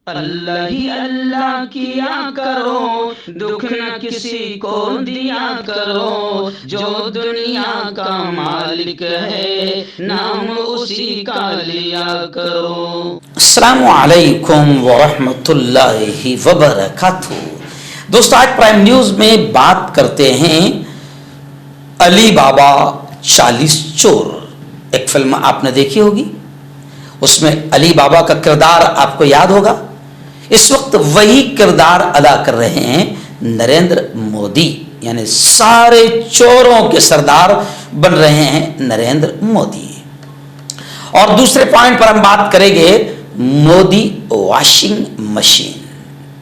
अल्लाह ही अल्लाह किया करो, दुख न किसी को दिया करो, जो दुनिया का मालिक है नाम उसी का लिया करो। अस्सलामु अलैकुम वरहमतुल्लाहि वबरकातुहू। दोस्तों, आज प्राइम न्यूज में बात करते हैं अली बाबा 40 चोर। एक फिल्म आपने देखी होगी, उसमें अली बाबा का किरदार आपको याद होगा। इस वक्त वही किरदार अदा कर रहे हैं नरेंद्र मोदी, यानी सारे चोरों के सरदार बन रहे हैं नरेंद्र मोदी। और दूसरे पॉइंट पर हम बात करेंगे मोदी वॉशिंग मशीन।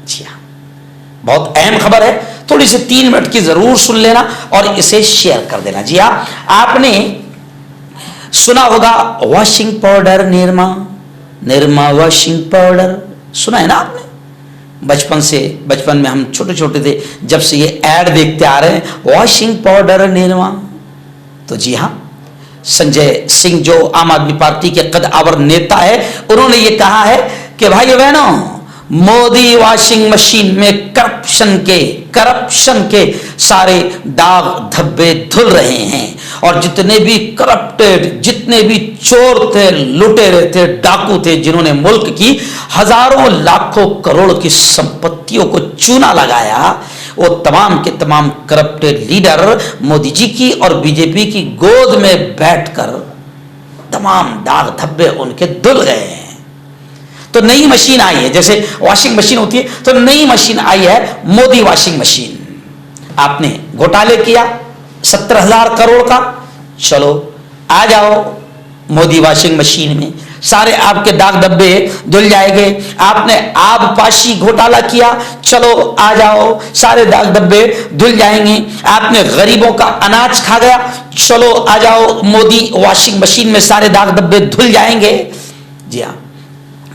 जी हाँ, बहुत अहम खबर है, थोड़ी सी 3 मिनट की जरूर सुन लेना और इसे शेयर कर देना। जी हाँ, आपने सुना होगा washing powder Nirma, Nirma washing powder सुना है ना आपने। बचपन में हम छोटे छोटे थे, जब से ये ऐड देखते आ रहे हैं वॉशिंग पाउडर निरमा। तो जी हाँ, संजय सिंह जो आम आदमी पार्टी के कद्दावर नेता है, उन्होंने ये कहा है कि भाई बहनों, मोदी वॉशिंग मशीन में करप्शन के सारे दाग धब्बे धुल रहे हैं और जितने भी करप्टेड, जितने भी चोर थे, लुटेरे थे, डाकू थे, जिन्होंने मुल्क की हजारों लाखों करोड़ की संपत्तियों को चूना लगाया, वो तमाम के तमाम करप्टेड लीडर मोदी जी की और बीजेपी की गोद में बैठकर तमाम दाग धब्बे उनके धुल गए हैं। तो नई मशीन आई है, जैसे वॉशिंग मशीन होती है, तो नई मशीन आई है मोदी वॉशिंग मशीन। आपने घोटाले किया 17,000 करोड़ का, चलो आ जाओ मोदी वॉशिंग मशीन में, सारे आपके दाग धब्बे धुल जाएंगे। आपने आबपाशी घोटाला किया, चलो आ जाओ, सारे दाग धब्बे धुल जाएंगे। आपने गरीबों का अनाज खा गया, चलो आ जाओ मोदी वॉशिंग मशीन में, सारे दाग धब्बे धुल जाएंगे। जी हाँ,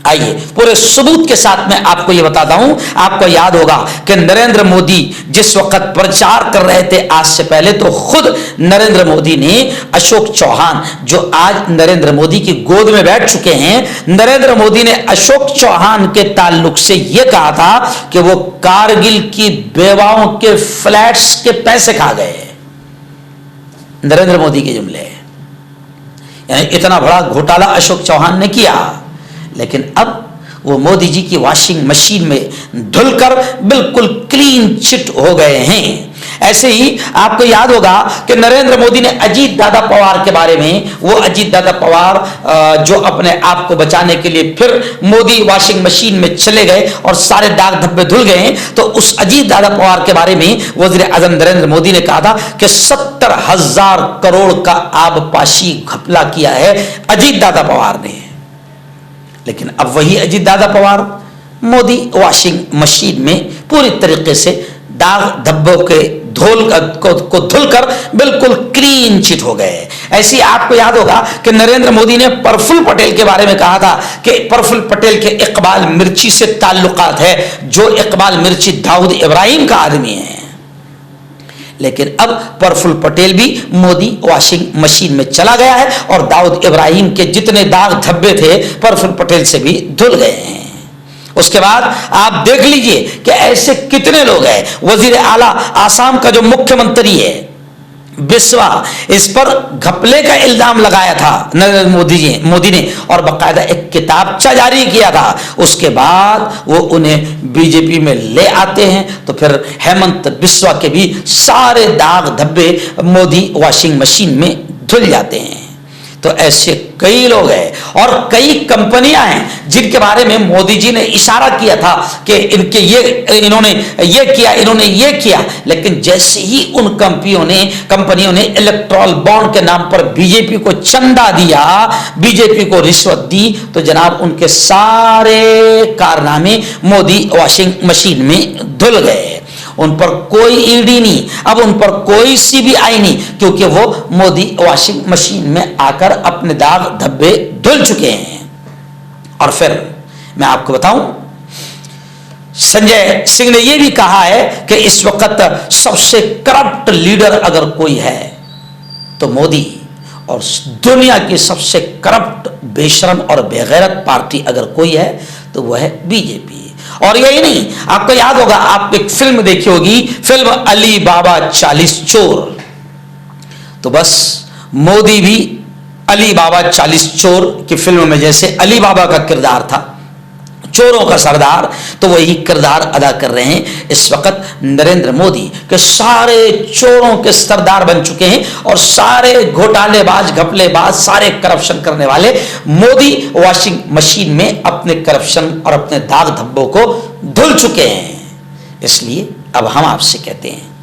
आइए पूरे सबूत के साथ मैं आपको यह बताता हूं। आपको याद होगा कि नरेंद्र मोदी जिस वक्त प्रचार कर रहे थे आज से पहले, तो खुद नरेंद्र मोदी ने अशोक चौहान, जो आज नरेंद्र मोदी की गोद में बैठ चुके हैं, नरेंद्र मोदी ने अशोक चौहान के ताल्लुक से यह कहा था कि वो कारगिल की बेवाओं के फ्लैट्स के पैसे खा गए। नरेंद्र मोदी के जुमले, यानी इतना बड़ा घोटाला अशोक चौहान ने किया, लेकिन अब वो मोदी जी की वॉशिंग मशीन में धुलकर बिल्कुल क्लीन चिट हो गए हैं। ऐसे ही आपको याद होगा कि नरेंद्र मोदी ने अजीत दादा पवार के बारे में, वो अजीत दादा पवार जो अपने आप को बचाने के लिए फिर मोदी वॉशिंग मशीन में चले गए और सारे दाग धब्बे धुल गए, तो उस अजीत दादा पवार के बारे में वजीर आजम नरेंद्र मोदी ने कहा था कि 70,000 करोड़ का आबपाशी घपला किया है अजीत दादा पवार ने। लेकिन अब वही अजीत दादा पवार मोदी वॉशिंग मशीन में पूरी तरीके से दाग धब्बों के को धुलकर बिल्कुल क्लीन चिट हो गए। ऐसे आपको याद होगा कि नरेंद्र मोदी ने प्रफुल्ल पटेल के बारे में कहा था कि प्रफुल्ल पटेल के इकबाल मिर्ची से ताल्लुकात है, जो इकबाल मिर्ची दाऊद इब्राहिम का आदमी है। लेकिन अब प्रफुल्ल पटेल भी मोदी वॉशिंग मशीन में चला गया है और दाऊद इब्राहिम के जितने दाग धब्बे थे प्रफुल्ल पटेल से भी धुल गए हैं। उसके बाद आप देख लीजिए कि ऐसे कितने लोग हैं। वजीर आला आसाम का जो मुख्यमंत्री है बिस्वा, इस पर घपले का इल्जाम लगाया था नरेंद्र मोदी ने और बाकायदा एक किताबचा जारी किया था। उसके बाद वो उन्हें बीजेपी में ले आते हैं, तो फिर हेमंत बिस्वा के भी सारे दाग धब्बे मोदी वॉशिंग मशीन में धुल जाते हैं। तो ऐसे कई लोग हैं और कई कंपनियां हैं जिनके बारे में मोदी जी ने इशारा किया था कि इन्होंने ये किया, लेकिन जैसे ही उन कंपनियों ने इलेक्टोरल बॉन्ड के नाम पर बीजेपी को चंदा दिया, बीजेपी को रिश्वत दी, तो जनाब उनके सारे कारनामे मोदी वॉशिंग मशीन में धुल गए। उन पर कोई ईडी नहीं, अब उन पर कोई सीबीआई नहीं, क्योंकि वो मोदी वॉशिंग मशीन में आकर अपने दाग धब्बे धुल चुके हैं। और फिर मैं आपको बताऊं, संजय सिंह ने यह भी कहा है कि इस वक्त सबसे करप्ट लीडर अगर कोई है तो मोदी, और दुनिया की सबसे करप्ट, बेशरम और बेगैरत पार्टी अगर कोई है तो वह है बीजेपी। और यही नहीं, आपको याद होगा, आप एक फिल्म देखी होगी, फिल्म अली बाबा 40 चोर। तो बस मोदी भी अली बाबा 40 चोर की फिल्म में जैसे अली बाबा का किरदार था, चोरों का सरदार, तो वही किरदार अदा कर रहे हैं इस वक्त नरेंद्र मोदी के सारे चोरों के सरदार बन चुके हैं और सारे घोटालेबाज, घपलेबाज, सारे करप्शन करने वाले मोदी वॉशिंग मशीन में अपने करप्शन और अपने दाग धब्बों को धुल चुके हैं। इसलिए अब हम आपसे कहते हैं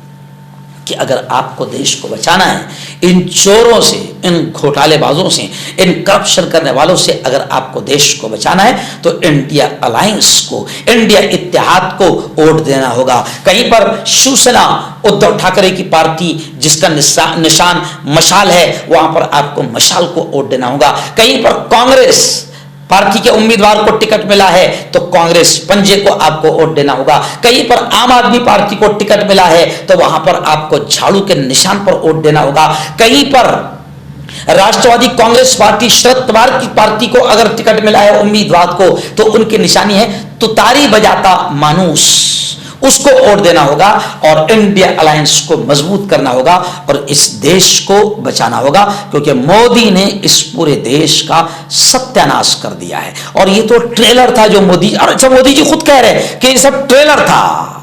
कि अगर आपको देश को बचाना है इन चोरों से, इन घोटालेबाजों से, इन करप्शन करने वालों से अगर आपको देश को बचाना है तो इंडिया अलायंस को, इंडिया इत्तेहाद को वोट देना होगा। कहीं पर शिवसेना, उद्धव ठाकरे की पार्टी जिसका निशान मशाल है, वहां पर आपको मशाल को वोट देना होगा। कहीं पर कांग्रेस पार्टी के उम्मीदवार को टिकट मिला है तो कांग्रेस पंजे को आपको वोट देना होगा। कहीं पर आम आदमी पार्टी को टिकट मिला है तो वहां पर आपको झाड़ू के निशान पर वोट देना होगा। कहीं पर राष्ट्रवादी कांग्रेस पार्टी, शरद पवार की पार्टी को अगर टिकट मिला है उम्मीदवार को, तो उनकी निशानी है तुतारी बजाता मानूस, उसको वोट देना होगा और इंडिया अलायंस को मजबूत करना होगा और इस देश को बचाना होगा, क्योंकि मोदी ने इस पूरे देश का सत्यानाश कर दिया है। और ये तो ट्रेलर था जो मोदी, और अच्छा मोदी जी खुद कह रहे हैं कि ये सब ट्रेलर था।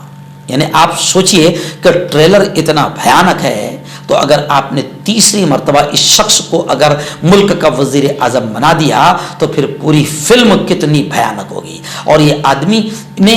यानी आप सोचिए कि ट्रेलर इतना भयानक है, तो अगर आपने तीसरी मर्तबा इस शख्स को अगर मुल्क का वजीर आजम बना दिया तो फिर पूरी फिल्म कितनी भयानक होगी। और ये आदमी ने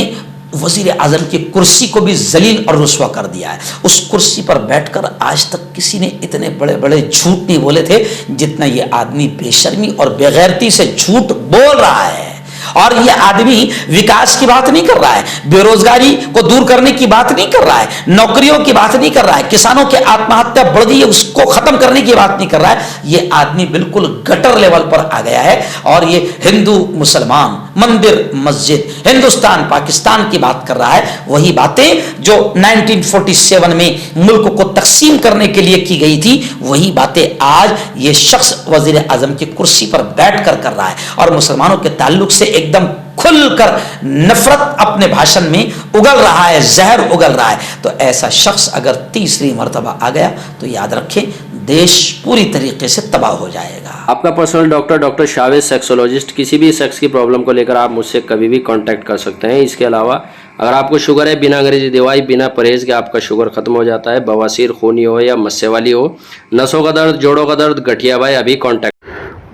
वजीर आजम की कुर्सी को भी जलील और रुस्वा कर दिया है। उस कुर्सी पर बैठकर आज तक किसी ने इतने बड़े बड़े झूठ नहीं बोले थे जितना ये आदमी बेशर्मी और बेगैरती से झूठ बोल रहा है। और ये आदमी विकास की बात नहीं कर रहा है, बेरोजगारी को दूर करने की बात नहीं कर रहा है, नौकरियों की बात नहीं कर रहा है, किसानों की आत्महत्या बढ़ गई है उसको खत्म करने की बात नहीं कर रहा है। ये आदमी बिल्कुल गटर लेवल पर आ गया है और ये हिंदू मुसलमान, मंदिर मस्जिद, हिंदुस्तान पाकिस्तान की बात कर रहा है। वही बातें जो 1947 में मुल्क को तकसीम करने के लिए की गई थी, वही बातें आज ये शख्स वजीर आजम की कुर्सी पर बैठकर कर रहा है और मुसलमानों के ताल्लुक से एकदम खुलकर नफरत अपने भाषण में उगल रहा है, जहर उगल रहा है। तो ऐसा शख्स अगर तीसरी मर्तबा आ गया तो याद रखें देश पूरी तरीके से तबाह हो जाएगा। आपका पर्सनल डॉक्टर शावेज सेक्सोलॉजिस्ट, किसी भी सेक्स की प्रॉब्लम को लेकर आप मुझसे कभी भी कांटेक्ट कर सकते हैं। इसके अलावा अगर आपको शुगर है, बिना अंग्रेजी दवाई, बिना परहेज के आपका शुगर खत्म हो जाता है, बवासीर, खूनी हो या मस्से वाली हो, नसों का दर्द, जोड़ों का दर्द, गठिया भाई, अभी कांटेक्ट।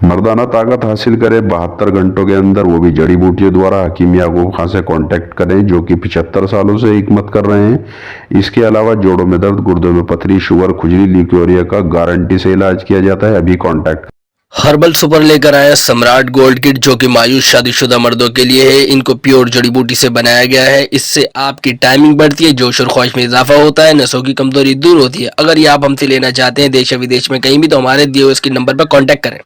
मर्दाना ताकत हासिल करें 72 घंटों के अंदर, वो भी जड़ी बूटियों द्वारा। हकीम याकूब खान से कांटेक्ट करें जो कि 75 सालों से हिकमत कर रहे हैं। इसके अलावा जोड़ों में दर्द, गुर्दों में पथरी, शुगर, खुजली, ल्यूकेरिया का गारंटी से इलाज किया जाता है। अभी कांटेक्ट। हर्बल सुपर लेकर आया सम्राट गोल्ड किट, जो कि मायूस शादीशुदा मर्दों के लिए है। इनको प्योर जड़ी बूटी से बनाया गया है। इससे आपकी टाइमिंग बढ़ती है, जोश और ख्वाहिश में इजाफा होता है, नसों की कमजोरी दूर होती है। अगर ये आप हमसे लेना चाहते हैं देश या विदेश में कहीं भी, तो हमारे दिए हुए इसके नंबर पर कांटेक्ट करें।